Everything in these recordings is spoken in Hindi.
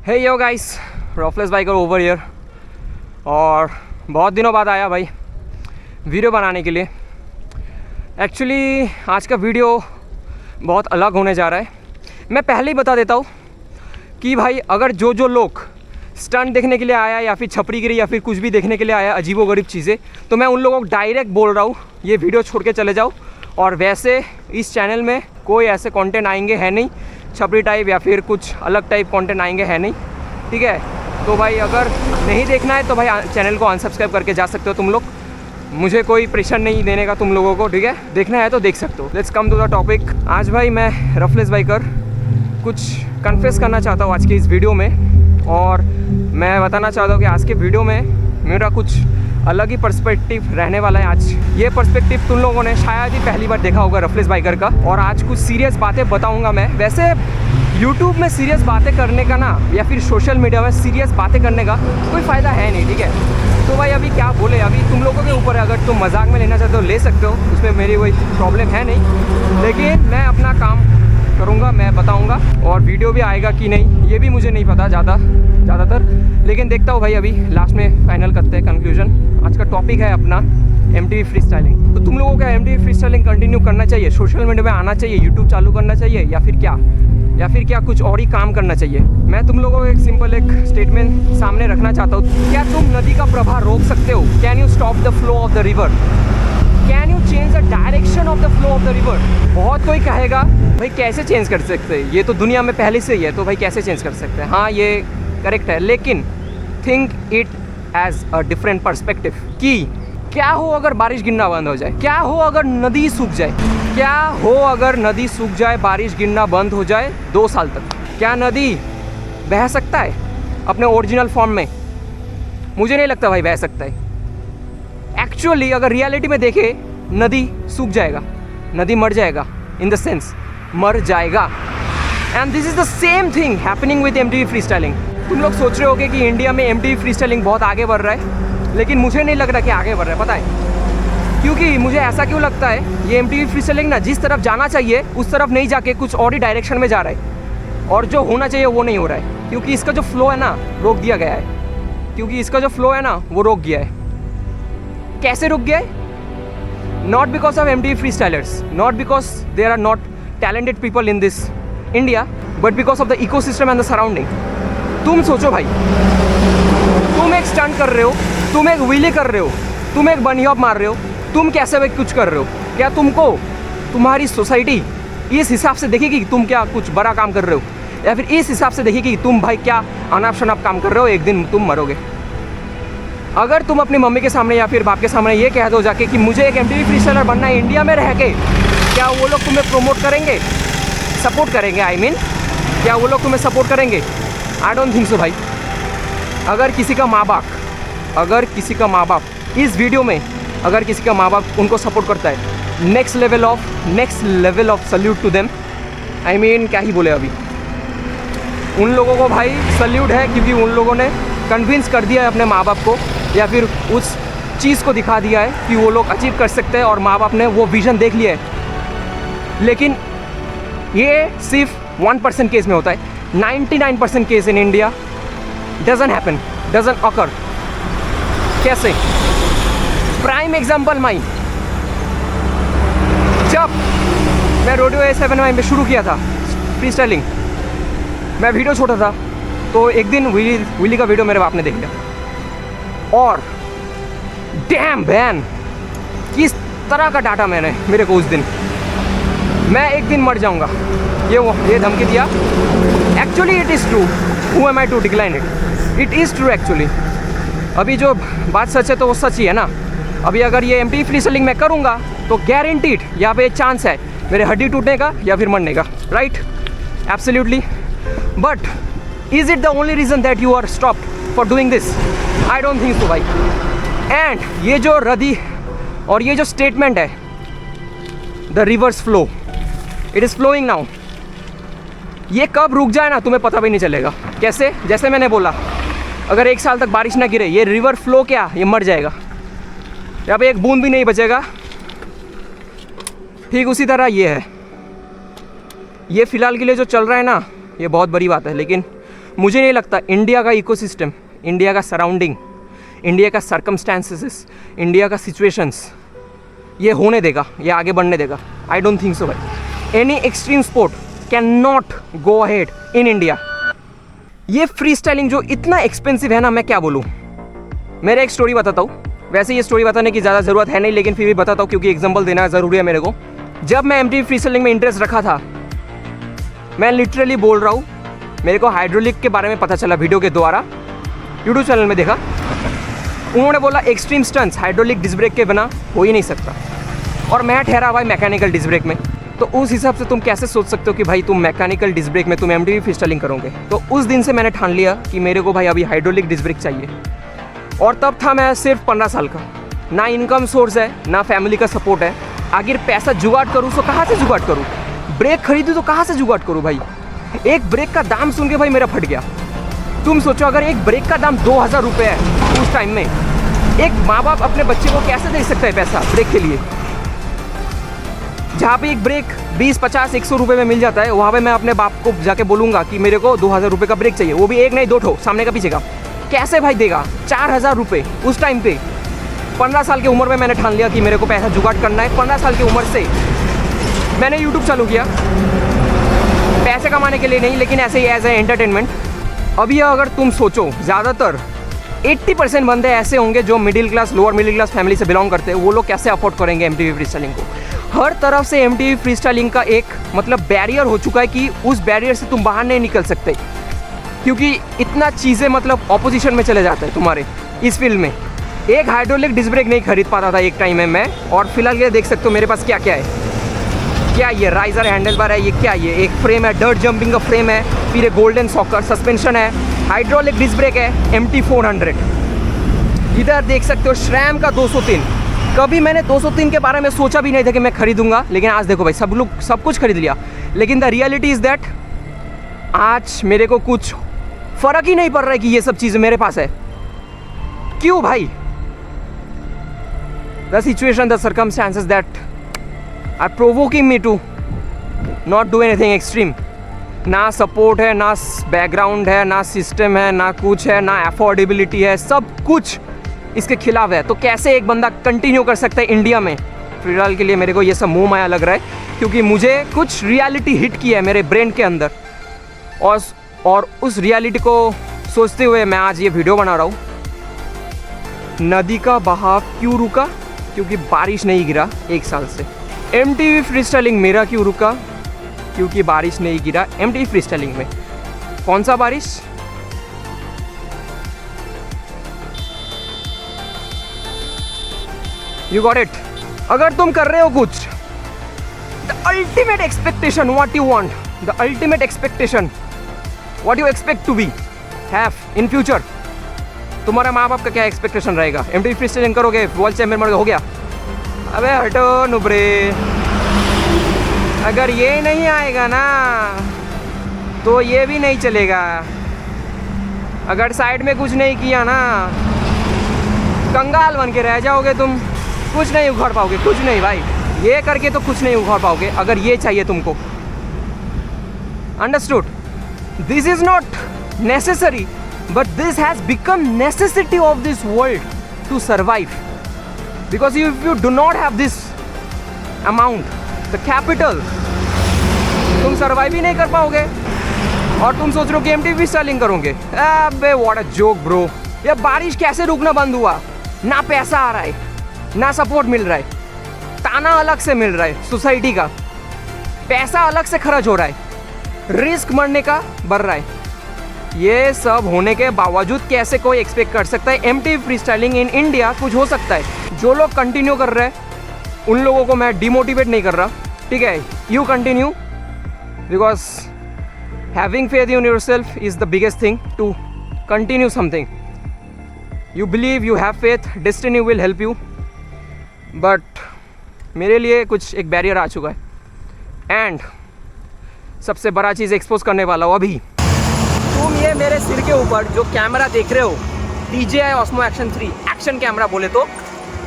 Hey yo guys, roughless biker over here. और बहुत दिनों बाद आया भाई वीडियो बनाने के लिए। एक्चुअली आज का वीडियो बहुत अलग होने जा रहा है। मैं पहले ही बता देता हूँ कि भाई अगर जो लोग स्टंट देखने के लिए आया या फिर छपरीगिरी या फिर कुछ भी देखने के लिए आया अजीबोगरीब चीज़ें, तो मैं उन लोगों को डायरेक्ट बोल रहा हूँ ये वीडियो छोड़ के चले जाओ। और वैसे इस चैनल में कोई ऐसे कंटेंट आएंगे है नहीं, छपरी टाइप या फिर कुछ अलग टाइप कंटेंट आएंगे है नहीं, ठीक है। तो भाई अगर नहीं देखना है तो भाई चैनल को अनसब्सक्राइब करके जा सकते हो तुम लोग। मुझे कोई प्रेशर नहीं देने का तुम लोगों को, ठीक है। देखना है तो देख सकते हो। Let's come to the topic. आज भाई मैं रफलेस बाइकर कुछ कन्फेस करना चाहता हूँ आज की इस वीडियो में। और मैं बताना चाहता हूँ कि आज के वीडियो में मेरा कुछ अलग ही पर्सपेक्टिव रहने वाला है। आज ये पर्सपेक्टिव तुम लोगों ने शायद ही पहली बार देखा होगा रफलेस बाइकर का। और आज कुछ सीरियस बातें बताऊंगा मैं। वैसे यूट्यूब में सीरियस बातें करने का ना, या फिर सोशल मीडिया में सीरियस बातें करने का कोई फ़ायदा है नहीं, ठीक है। तो भाई अभी क्या बोले, अभी तुम लोगों के ऊपर है। अगर तुम मजाक में लेना चाहते हो ले सकते हो, उसमें मेरी कोई प्रॉब्लम है नहीं। लेकिन मैं अपना काम करूँगा, मैं बताऊँगा। और वीडियो भी आएगा कि नहीं ये भी मुझे नहीं पता ज़्यादातर, लेकिन देखता हूँ भाई। अभी लास्ट में फाइनल करते हैं कंक्लूजन। आज का टॉपिक है अपना MTV फ्री स्टाइलिंग। तो तुम लोगों का MTV फ्री स्टाइलिंग कंटिन्यू करना चाहिए, सोशल मीडिया में आना चाहिए, यूट्यूब चालू करना चाहिए, या फिर क्या कुछ और ही काम करना चाहिए। मैं तुम लोगों को एक सिंपल एक स्टेटमेंट सामने रखना चाहता हूँ। क्या तुम नदी का प्रवाह रोक सकते हो? Can you stop the flow of the river? Can you change the direction of the flow of the river? बहुत कोई कहेगा भाई कैसे चेंज कर सकते हैं, ये तो दुनिया में पहले से ही है, तो भाई कैसे चेंज कर सकते हैं। हाँ ये करेक्ट है, लेकिन think it as a different perspective कि क्या हो अगर बारिश गिरना बंद हो जाए, क्या हो अगर नदी सूख जाए, क्या हो अगर नदी सूख जाए, बारिश गिरना बंद हो जाए 2 साल तक। क्या नदी बह सकता है अपने ओरिजिनल फॉर्म में? मुझे नहीं लगता भाई बह सकता है। एक्चुअली अगर रियलिटी में देखे, नदी सूख जाएगा, नदी मर जाएगा, इन द सेंस मर जाएगा। And this is the same thing happening with MTV free styling. तुम लोग सोच रहे होगे कि इंडिया में MTV फ्री स्टाइलिंग बहुत आगे बढ़ रहा है, लेकिन मुझे नहीं लग रहा कि आगे बढ़ रहा है। पता है क्योंकि मुझे ऐसा क्यों लगता है? ये MTV फ्री स्टाइलिंग ना जिस तरफ जाना चाहिए उस तरफ नहीं जाके कुछ और ही डायरेक्शन में जा रहा है, और जो होना चाहिए वो नहीं हो रहा है। क्योंकि इसका जो फ्लो है ना रोक दिया गया है, वो रोक गया है। कैसे रुक गया है? Not because of MTV free stylers, not because there are not talented people in this India, but because of the ecosystem and the surrounding. तुम सोचो भाई, तुम एक स्टंट कर रहे हो, तुम एक व्हीली कर रहे हो, तुम एक बनी हॉप मार रहे हो, तुम कैसे भी कुछ कर रहे हो। क्या तुमको तुम्हारी सोसाइटी इस हिसाब से देखेगी कि तुम क्या कुछ बड़ा काम कर रहे हो, या फिर इस हिसाब से देखेगी कि तुम भाई क्या अनाप शनाप काम कर रहे हो, एक दिन तुम मरोगे। अगर तुम अपनी मम्मी के सामने या फिर बाप के सामने ये कह दो जाके कि मुझे एक MTV फ्री स्टाइलर बनना है इंडिया में रह के, क्या वो लोग तुम्हें प्रमोट करेंगे, सपोर्ट करेंगे? आई मीन क्या वो लोग तुम्हें सपोर्ट करेंगे? आई डोंट थिंक सो भाई। अगर किसी का माँ बाप इस वीडियो में अगर किसी का माँ बाप उनको सपोर्ट करता है, next level of salute to them. I mean क्या ही बोले, अभी उन लोगों को भाई सल्यूट है, क्योंकि उन लोगों ने कन्विंस कर दिया है अपने माँ बाप को, या फिर उस चीज़ को दिखा दिया है कि वो लोग अचीव कर सकते हैं, और माँ बाप ने वो विज़न देख लिया है। लेकिन ये सिर्फ 1% केस में होता है। 99% case in India doesn't happen, doesn't occur. कैसे? प्राइम एग्जाम्पल माई, जब मैं रोडियो A7 में शुरू किया था फ्री स्टाइलिंग, मैं वीडियो छोटा था, तो एक दिन विली का वीडियो मेरे बाप ने देख लिया, और डैम बैन किस तरह का डाटा मेरे को उस दिन, मैं एक दिन मर जाऊंगा ये धमकी दिया। Actually it is true, who am I to decline it, it is true actually. अभी जो बात सच है तो वो सच ही है ना। अभी अगर ये MTV फ्री स्टाइलिंग मैं करूँगा तो गारंटीड यहाँ पे एक चांस है मेरे हड्डी टूटने का या फिर मरने का, right? Absolutely. But is it the only reason that you are stopped for doing this? I don't think so भाई। एंड ये जो रदी और ये जो स्टेटमेंट है, the reverse flow, it is flowing now, ये कब रुक जाए ना तुम्हें पता भी नहीं चलेगा। कैसे? जैसे मैंने बोला, अगर 1 साल तक बारिश ना गिरे, ये रिवर फ्लो क्या, ये मर जाएगा, यहाँ पे एक बूंद भी नहीं बचेगा। ठीक उसी तरह ये है, ये फ़िलहाल के लिए जो चल रहा है ना, ये बहुत बड़ी बात है, लेकिन मुझे नहीं लगता इंडिया का इकोसिस्टम, इंडिया का सराउंडिंग, इंडिया का सर्कमस्टेंसेस, इंडिया का सिचुएशंस ये होने देगा, ये आगे बढ़ने देगा। आई डोंट थिंक सो भाई। Any extreme sport can not go ahead in India. ये फ्री स्टाइलिंग जो इतना एक्सपेंसिव है ना, मैं क्या बोलूँ। मेरा एक स्टोरी बताता हूँ। वैसे ये स्टोरी बताने की ज़्यादा ज़रूरत है नहीं, लेकिन फिर भी बताता हूँ क्योंकि एग्जाम्पल देना ज़रूरी है मेरे को। जब मैं एमटीवी फ्री स्टाइलिंग में इंटरेस्ट रखा था, मैं लिटरली बोल रहा हूँ, मेरे को हाइड्रोलिक के बारे में पता चला वीडियो के द्वारा, यूट्यूब चैनल में देखा। उन्होंने बोला extreme stunts hydraulic disc brake के बिना हो ही नहीं सकता, और मैं ठहरा हुआ मैकेनिकल डिस्क ब्रेक में। तो उस हिसाब से तुम कैसे सोच सकते हो कि भाई तुम मैकेनिकल डिस्क ब्रेक में तुम एमटीवी फ्री स्टाइलिंग करोगे। तो उस दिन से मैंने ठान लिया कि मेरे को भाई अभी हाइड्रोलिक डिस्क ब्रेक चाहिए। और तब था मैं सिर्फ 15 साल का, ना इनकम सोर्स है, ना फैमिली का सपोर्ट है। आखिर पैसा जुगाड़ करूँ तो कहाँ से जुगाड़ करूँ, ब्रेक खरीदूँ तो कहाँ से जुगाड़ करूँ भाई। एक ब्रेक का दाम सुन के भाई मेरा फट गया। तुम सोचो अगर एक ब्रेक का दाम 2000 रुपये है उस टाइम में, एक माँ बाप अपने बच्चे को कैसे दे सकता है पैसा ब्रेक के लिए। जहाँ पे एक ब्रेक 20, 50, 100 रुपये में मिल जाता है, वहाँ पे मैं अपने बाप को जाके बोलूँगा कि मेरे को 2000 रुपये का ब्रेक चाहिए, वो भी एक नहीं 2 ठो, सामने का पीछे का। कैसे भाई देगा 4000 रुपये उस टाइम पे। 15 साल की उम्र में मैंने ठान लिया कि मेरे को पैसा जुगाड़ करना है। 15 साल की उम्र से मैंने यूट्यूब चालू किया, पैसे कमाने के लिए नहीं, लेकिन ऐसे ही एज ए एंटरटेनमेंट। अभी अगर तुम सोचो, ज़्यादातर 80% बंदे ऐसे होंगे जो middle class, lower middle class family से बिलोंग करते हैं। वो लोग कैसे अफोर्ड करेंगे एमटीवी फ्री स्टाइलिंग को। हर तरफ से एमटीवी फ्री स्टाइलिंग का एक मतलब बैरियर हो चुका है कि उस बैरियर से तुम बाहर नहीं निकल सकते, क्योंकि इतना चीज़ें मतलब ऑपोजिशन में चले जाते हैं तुम्हारे इस फील्ड में। एक हाइड्रोलिक डिस्क ब्रेक नहीं खरीद पाता था एक टाइम में मैं, और फिलहाल ये देख सकते हो मेरे पास क्या क्या है। क्या ये राइजर हैंडल बार है, ये क्या ये एक फ्रेम है, डर्ट जंपिंग का फ्रेम है, फिर एक गोल्डन सॉकर सस्पेंशन है, हाइड्रोलिक डिस्क ब्रेक है MT400। इधर देख सकते हो श्रैम का 203। कभी मैंने 203 के बारे में सोचा भी नहीं था कि मैं खरीदूंगा, लेकिन आज देखो भाई सब लोग सब कुछ खरीद लिया। लेकिन द रियलिटी इज़ दैट आज मेरे को कुछ फ़र्क ही नहीं पड़ रहा है कि ये सब चीज़ें मेरे पास है। क्यों भाई? The situation, the circumstances that are provoking me to not do anything extreme. ना सपोर्ट है, ना बैकग्राउंड है, ना सिस्टम है, ना कुछ है, ना अफोर्डेबिलिटी है, सब कुछ इसके खिलाफ है। तो कैसे एक बंदा कंटिन्यू कर सकता है इंडिया में? फिलहाल के लिए मेरे को ये सब मुँह माया लग रहा है, क्योंकि मुझे कुछ रियलिटी हिट की है मेरे ब्रेन के अंदर, और उस रियलिटी को सोचते हुए मैं आज ये वीडियो बना रहा हूँ। नदी का बहाव क्यों रुका? क्योंकि बारिश नहीं गिरा 1 साल से। एमटीवी फ्री स्टाइलिंग मेरा क्यों रुका? क्योंकि बारिश नहीं गिरा एमटीवी फ्री स्टाइलिंग में। कौन सा बारिश? You got it. अगर तुम कर रहे हो कुछ, the ultimate expectation what you want, the ultimate expectation what you expect to be have in future. तुम्हारा माँ बाप का क्या एक्सपेक्टेशन रहेगा? एमटीवी फ्री स्टाइलिंग करोगे, वर्ल्ड चैंपियन बनोगे, हो गया। अबे हटो नुबरे, अगर ये नहीं आएगा ना तो ये भी नहीं चलेगा। अगर साइड में कुछ नहीं किया ना, कंगाल बन के रह जाओगे तुम, कुछ नहीं उखाड़ पाओगे, कुछ नहीं भाई। ये करके तो कुछ नहीं उखाड़ पाओगे अगर ये चाहिए तुमको। Understood? This is not necessary, but this has become necessity of this world to survive, because if you do not have this amount, the capital, तुम सर्वाइव ही नहीं कर पाओगे। और तुम सोच रहे हो कि एमटीवी स्टाइलिंग करोगे? अबे व्हाट अ जोक ब्रो। ये बारिश कैसे रुकना बंद हुआ? ना पैसा आ रहा है, ना सपोर्ट मिल रहा है, ताना अलग से मिल रहा है सोसाइटी का, पैसा अलग से खर्च हो रहा है, रिस्क मरने का बढ़ रहा है। ये सब होने के बावजूद कैसे कोई एक्सपेक्ट कर सकता है MTV free styling in India कुछ हो सकता है? जो लोग कंटिन्यू कर रहे हैं उन लोगों को मैं डिमोटिवेट नहीं कर रहा, ठीक है? You continue, because having faith in yourself is the biggest thing to continue something. You believe, you have faith, destiny will help you. But मेरे लिए कुछ एक बैरियर आ चुका है, एंड सबसे बड़ा चीज़ एक्सपोज करने वाला हूँ अभी। तुम ये मेरे सिर के ऊपर जो कैमरा देख रहे हो, DJI Osmo Action 3 action camera बोले तो,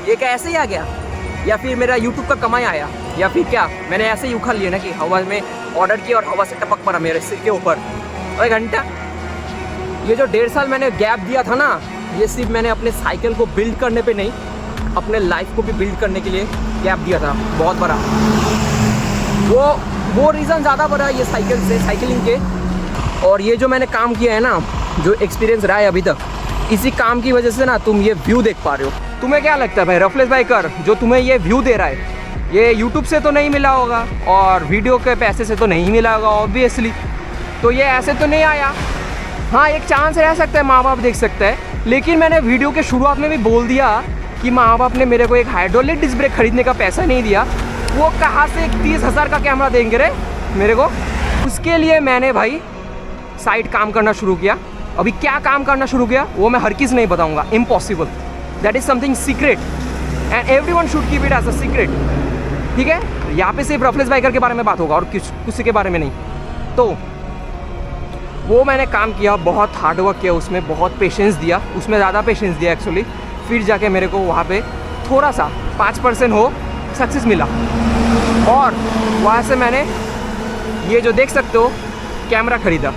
ये क्या ऐसे ही आ गया, या फिर मेरा YouTube का कमाई आया, या फिर क्या मैंने ऐसे ही उखाड़ लिया ना कि हवा में ऑर्डर किया और हवा से टपक पड़ा मेरे सिर के ऊपर? 1 घंटा ये जो 1.5 साल मैंने गैप दिया था ना, ये सिर्फ मैंने अपने साइकिल को बिल्ड करने पे नहीं, अपने लाइफ को भी बिल्ड करने के लिए गैप दिया था बहुत बड़ा। वो रीज़न ज़्यादा बड़ा है ये साइकिलिंग के। और ये जो मैंने काम किया है ना, जो एक्सपीरियंस रहा है अभी तक, इसी काम की वजह से ना तुम ये व्यू देख पा रहे हो। तुम्हें क्या लगता है भाई, रफलेस बाइकर जो तुम्हें ये व्यू दे रहा है, ये यूट्यूब से तो नहीं मिला होगा और वीडियो के पैसे से तो नहीं मिला होगा ऑब्वियसली, तो ये ऐसे तो नहीं आया। हाँ, एक चांस रह सकता है, माँ बाप देख सकता है, लेकिन मैंने वीडियो के शुरुआत में भी बोल दिया कि माँ बाप ने मेरे को एक हाइड्रोलिक डिस्क ब्रेक खरीदने का पैसा नहीं दिया। वो कहाँ से 30,000 का कैमरा देंगे रे मेरे को। उसके लिए मैंने भाई साइड काम करना शुरू किया। अभी क्या काम करना शुरू किया वो मैं हर किसी नहीं बताऊँगा, impossible. That is something secret and everyone should keep it as a secret, ठीक है। यहाँ पे सिर्फ रफलेस बाइकर के बारे में बात होगा और किसी के बारे में नहीं। तो वो मैंने काम किया, बहुत हार्ड वर्क किया, उसमें बहुत पेशेंस दिया, उसमें ज़्यादा पेशेंस दिया एक्चुअली। फिर जाके मेरे को वहाँ पे थोड़ा सा 5% हो सक्सेस मिला और वहाँ से मैंने ये जो देख सकते हो कैमरा ख़रीदा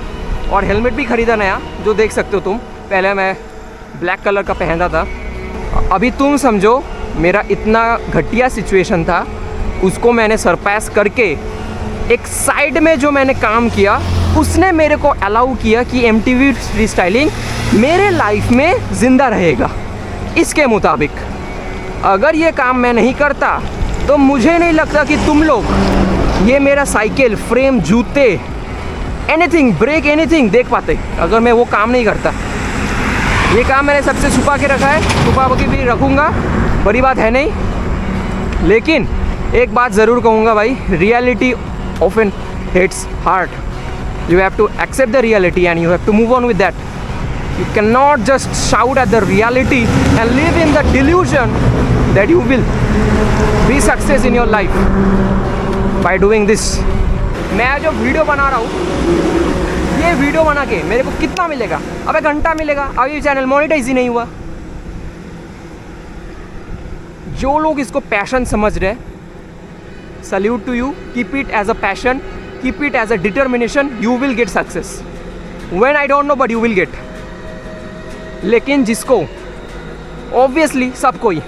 और हेलमेट भी ख़रीदा नया, जो देख सकते हो तुम। पहले मैं ब्लैक कलर का पहनता था। अभी तुम समझो मेरा इतना घटिया सिचुएशन था, उसको मैंने सरपास करके एक साइड में जो मैंने काम किया, उसने मेरे को अलाउ किया कि MTV फ्री स्टाइलिंग मेरे लाइफ में ज़िंदा रहेगा। इसके मुताबिक अगर ये काम मैं नहीं करता तो मुझे नहीं लगता कि तुम लोग ये मेरा साइकिल, फ्रेम, जूते, एनीथिंग, ब्रेक, एनीथिंग देख पाते अगर मैं वो काम नहीं करता। ये काम मैंने सबसे छुपा के रखा है, छुपा के भी रखूँगा, बड़ी बात है नहीं। लेकिन एक बात ज़रूर कहूँगा भाई, reality often hits hard. You have to accept the reality and you have to move on with that. You cannot just shout at the reality and live in the delusion that you will be success in your life by doing this. मैं जो वीडियो बना रहा हूँ, ये वीडियो बना के मेरे को कितना मिलेगा? अबे घंटा मिलेगा। अभी चैनल मोनेटाइज ही नहीं हुआ। जो लोग इसको पैशन समझ रहे हैं, salute to you, keep it as a passion, keep it as a determination, you will get success. When I don't know but you will get. लेकिन जिसको obviously सबको ही,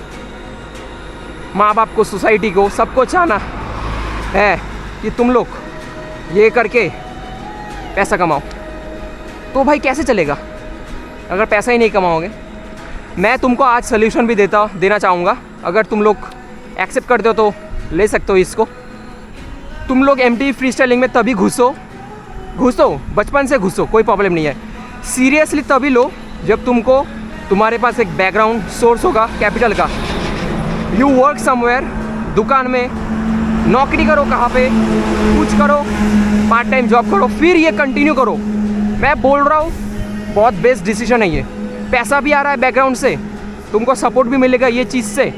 माँ बाप को, सोसाइटी को, सबको चाहना है कि तुम लोग ये करके पैसा कमाओ, तो भाई कैसे चलेगा अगर पैसा ही नहीं कमाओगे। मैं तुमको आज सोल्यूशन भी देना चाहूँगा। अगर तुम लोग एक्सेप्ट करते हो तो ले सकते हो इसको। तुम लोग MTV फ्री स्टाइलिंग में तभी घुसो, बचपन से घुसो, कोई प्रॉब्लम नहीं है। सीरियसली तभी लो जब तुम्हारे पास एक बैकग्राउंड सोर्स होगा कैपिटल का। यू वर्क समवेयर, दुकान में नौकरी करो, कहाँ पे कुछ करो, पार्ट टाइम जॉब करो, फिर ये कंटिन्यू करो। मैं बोल रहा हूँ बहुत बेस्ट डिसीजन है ये। पैसा भी आ रहा है बैकग्राउंड से, तुमको सपोर्ट भी मिलेगा ये चीज़ से,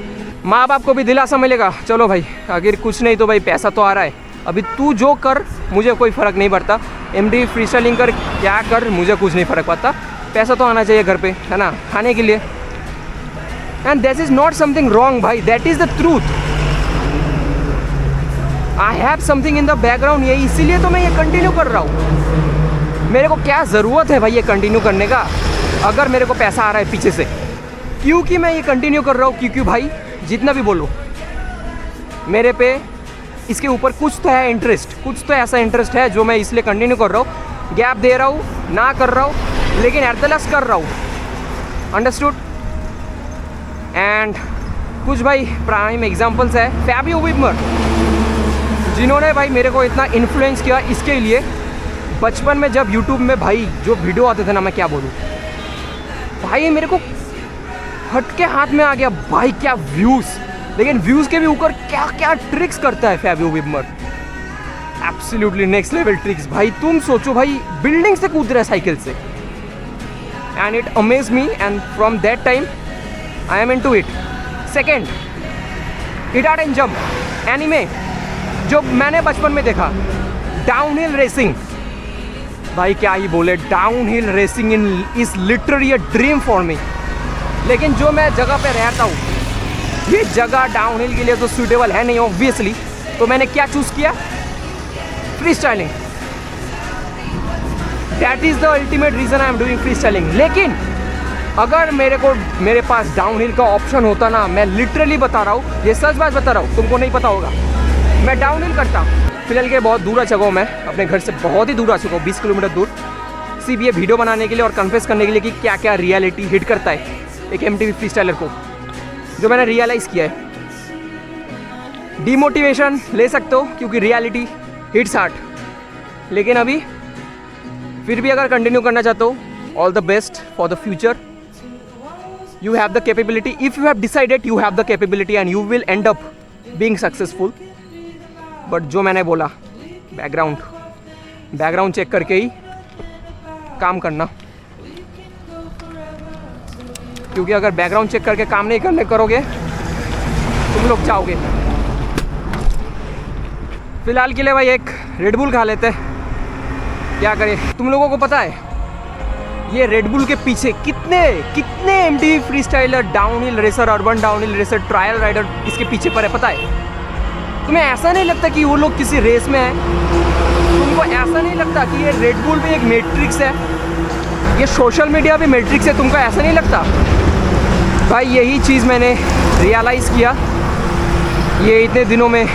माँ बाप को भी दिलासा मिलेगा। चलो भाई, अगर कुछ नहीं तो भाई पैसा तो आ रहा है, अभी तू जो कर मुझे कोई फ़र्क नहीं पड़ता। MTV फ्री स्टाइलिंग कर, क्या कर, मुझे कुछ नहीं फ़र्क पड़ता। पैसा तो आना चाहिए घर पे, है ना, खाने के लिए। And this is not something wrong भाई, that is the truth. I have something in the background, ये इसीलिए तो मैं ये कंटिन्यू कर रहा हूँ। मेरे को क्या ज़रूरत है भाई ये कंटिन्यू करने का, अगर मेरे को पैसा आ रहा है पीछे से। क्योंकि मैं ये कंटिन्यू कर रहा हूँ, क्योंकि भाई जितना भी बोलो मेरे पे इसके ऊपर कुछ तो है इंटरेस्ट, कुछ तो ऐसा इंटरेस्ट है जो मैं इसलिए कंटिन्यू कर रहा हूँ। गैप दे रहा हूँ, ना कर रहा हूँ, लेकिन एट द लास्ट कर रहा हूँ। अंडरस्टूड। एंड कुछ भाई प्राइम एग्जांपल्स है फैबियो विबमर, जिन्होंने भाई मेरे को इतना इन्फ्लुएंस किया। इसके लिए बचपन में जब यूट्यूब में भाई जो वीडियो आते थे ना, मैं क्या बोलूँ भाई, मेरे को हट के हाथ में आ गया भाई, क्या व्यूज़। लेकिन व्यूज़ के भी ऊपर क्या क्या ट्रिक्स करता है Fabio Wibmer, absolutely next level tricks भाई। तुम सोचो भाई, बिल्डिंग से कूद रहा है साइकिल से, and it amaze me, and from that time I am into it. Second, हिडाटन जंप एनीमे जो मैंने बचपन में देखा, डाउनहिल रेसिंग भाई, क्या ही बोले, downhill racing is literally a dream for me. लेकिन जो मैं जगह पे रहता हूँ, ये जगह डाउनहिल के लिए तो सूटेबल है नहीं ऑब्वियसली, तो मैंने क्या चूज़ किया, free styling. That is the ultimate reason I am doing free styling. लेकिन अगर मेरे पास डाउनहिल का ऑप्शन होता ना, मैं लिटरली बता रहा हूँ, ये सच बात बता रहा हूँ, तुमको नहीं पता होगा, मैं डाउनहिल करता। फिलहाल के बहुत दूर आ चुका हूँ मैं, अपने घर से बहुत ही दूर आ चुका हूँ, 20 किलोमीटर दूर, सिर्फ ये वीडियो बनाने के लिए और कन्फेस करने के लिए कि क्या क्या रियलिटी हिट करता है एक MTV फ्री स्टाइलर को, जो मैंने रियलाइज़ किया है। डिमोटिवेशन ले सकते हो क्योंकि रियलिटी हिट्स हार्ड, लेकिन अभी फिर भी अगर कंटिन्यू करना चाहते हो, all the best for the future. You have the capability, if you have decided you have the capability and you will end up being successful. But जो मैंने बोला, बैकग्राउंड चेक करके ही काम करना, क्योंकि अगर बैकग्राउंड चेक करके काम नहीं करोगे तुम लोग जाओगे। फिलहाल के लिए भाई एक रेड बुल खा लेते हैं, क्या करें। तुम लोगों को पता है ये रेड बुल के पीछे कितने MTV free styler, downhill racer, urban downhill racer, trial rider इसके पीछे पर है, पता है? तुम्हें ऐसा नहीं लगता कि वो लोग किसी रेस में हैं? तुमको ऐसा नहीं लगता कि ये रेड बुल भी एक मैट्रिक्स है, ये सोशल मीडिया भी मैट्रिक्स है? तुमको ऐसा नहीं लगता? भाई यही चीज़ मैंने रियलाइज़ किया ये इतने दिनों में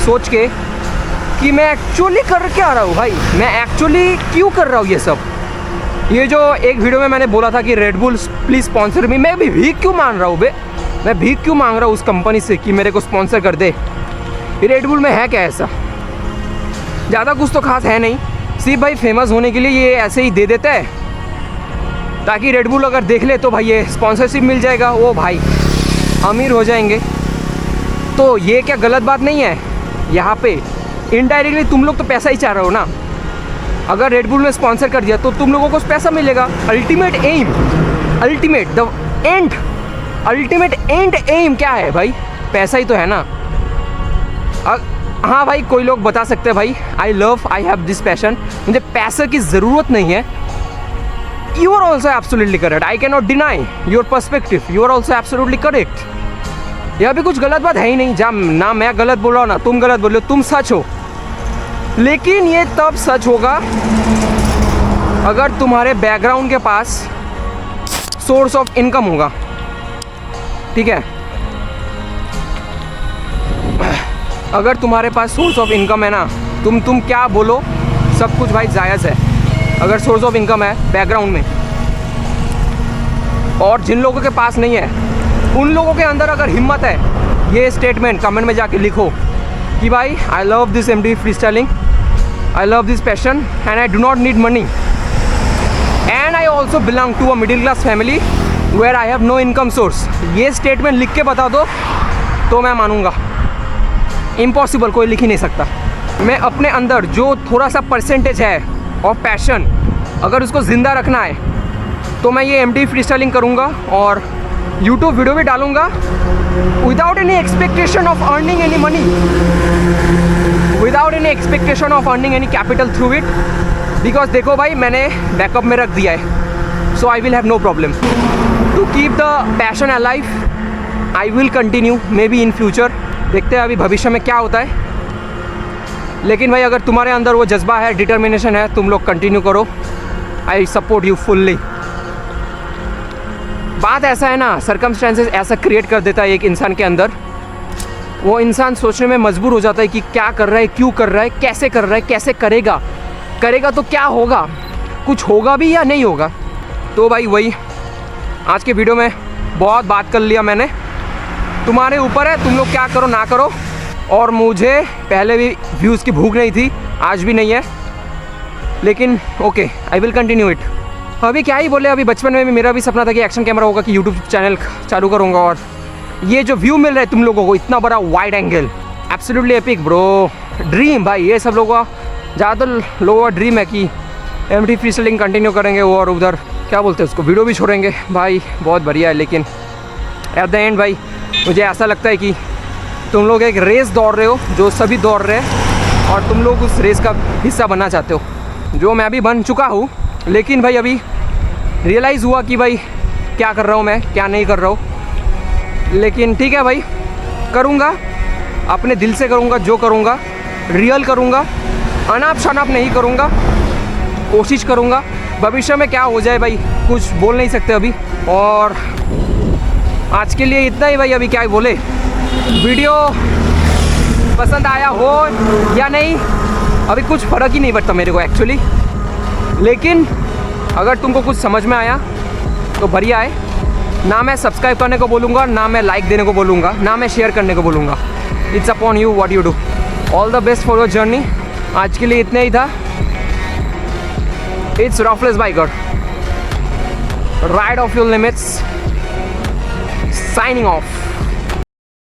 सोच के कि मैं एक्चुअली कर क्या रहा हूँ भाई, मैं एक्चुअली क्यों कर रहा हूँ ये सब। ये जो एक वीडियो में मैंने बोला था कि रेड बुल प्लीज़ स्पॉन्सर मी, मैं भी भीख क्यों मांग रहा हूँ बे, मैं भीख क्यों मांग रहा हूँ उस कंपनी से कि मेरे को स्पॉन्सर कर दे। ये रेड बुल में है क्या ऐसा? ज़्यादा कुछ तो खास है नहीं, सिर्फ भाई फेमस होने के लिए ये ऐसे ही दे देता है, ताकि रेड बुल अगर देख ले तो भाई ये स्पॉन्सरशिप मिल जाएगा, वो भाई अमीर हो जाएंगे। तो ये क्या गलत बात नहीं है? यहाँ पे इनडायरेक्टली तुम लोग तो पैसा ही चाह रहे हो ना, अगर रेड बुल ने स्पॉन्सर कर दिया तो तुम लोगों को पैसा मिलेगा। अल्टीमेट एंड एम क्या है भाई? पैसा ही तो है ना। हाँ भाई, कोई लोग बता सकते हैं भाई आई हैव दिस पैशन, मुझे पैसे की ज़रूरत नहीं है। You are also absolutely correct, I can not deny your perspective, you are also absolutely correct. यह भी कुछ गलत बात है ही नहीं, जहाँ ना मैं गलत बोल रहा हूँ ना तुम गलत बोल रहे हो, तुम सच हो। लेकिन ये तब सच होगा अगर तुम्हारे बैकग्राउंड के पास सोर्स ऑफ इनकम होगा, ठीक है? अगर तुम्हारे पास सोर्स ऑफ इनकम है ना, तुम क्या बोलो सब कुछ भाई जायज़ है, अगर सोर्स ऑफ इनकम है बैकग्राउंड में। और जिन लोगों के पास नहीं है उन लोगों के अंदर अगर हिम्मत है, ये स्टेटमेंट कमेंट में जाके लिखो कि भाई I love this MTV free styling, I love this passion and I do not need money and I also belong to a middle class family where I have no income source। ये स्टेटमेंट लिख के बता दो तो मैं मानूंगा। इम्पॉसिबल कोई लिख ही नहीं सकता। मैं अपने अंदर जो थोड़ा सा परसेंटेज है ऑफ पैशन, अगर उसको ज़िंदा रखना है तो मैं ये MTV फ्री स्टाइलिंग करूँगा और यूट्यूब वीडियो भी डालूँगा without any expectation of earning any money, without any expectation of earning any capital through it, because देखो भाई मैंने बैकअप में रख दिया है, so I will have no problem to keep the passion alive. I will continue maybe in future, देखते हैं अभी भविष्य में क्या होता है। लेकिन भाई अगर तुम्हारे अंदर वो जज्बा है, डिटर्मिनेशन है, तुम लोग कंटिन्यू करो, आई सपोर्ट यू फुल्ली। बात ऐसा है ना, सर्कमस्टेंसेस ऐसा क्रिएट कर देता है एक इंसान के अंदर, वो इंसान सोचने में मजबूर हो जाता है कि क्या कर रहा है, क्यों कर रहा है, कैसे कर रहा है, कैसे करेगा तो क्या होगा, कुछ होगा भी या नहीं होगा। तो भाई वही आज के वीडियो में बहुत बात कर लिया मैंने, तुम्हारे ऊपर है, तुम लोग क्या करो ना करो। और मुझे पहले भी व्यूज़ की भूख नहीं थी, आज भी नहीं है, लेकिन okay I will continue it. अभी क्या ही बोले, अभी बचपन में भी मेरा भी सपना था कि एक्शन कैमरा होगा, कि यूट्यूब चैनल चालू करूँगा, और ये जो व्यू मिल रहा है तुम लोगों को, इतना बड़ा wide angle, absolutely epic bro, dream भाई। ये सब लोगों का, ज़्यादातर लोगों का ड्रीम है कि MTV फ्री स्टाइलिंग कंटिन्यू करेंगे और उधर क्या बोलते हैं उसको, वीडियो भी छोड़ेंगे भाई, बहुत बढ़िया है। लेकिन एट द एंड भाई मुझे ऐसा लगता है कि तुम लोग एक रेस दौड़ रहे हो जो सभी दौड़ रहे हैं, और तुम लोग उस रेस का हिस्सा बनना चाहते हो, जो मैं भी बन चुका हूँ। लेकिन भाई अभी रियलाइज़ हुआ कि भाई क्या कर रहा हूँ मैं, क्या नहीं कर रहा हूँ। लेकिन ठीक है भाई, करूँगा, अपने दिल से करूँगा, जो करूँगा रियल करूँगा, अनाप शनाप नहीं करूँगा, कोशिश करूँगा। भविष्य में क्या हो जाए भाई कुछ बोल नहीं सकते अभी। और आज के लिए इतना ही भाई, अभी क्या ही बोले। वीडियो पसंद आया हो या नहीं अभी कुछ फ़र्क ही नहीं पड़ता मेरे को एक्चुअली, लेकिन अगर तुमको कुछ समझ में आया तो बढ़िया है। ना मैं सब्सक्राइब करने को बोलूँगा, ना मैं लाइक देने को बोलूँगा, ना मैं शेयर करने को बोलूँगा। It's upon you what you do. All the best for your journey. आज के लिए इतना ही था। It's roughless biker, ride of your limits, signing of.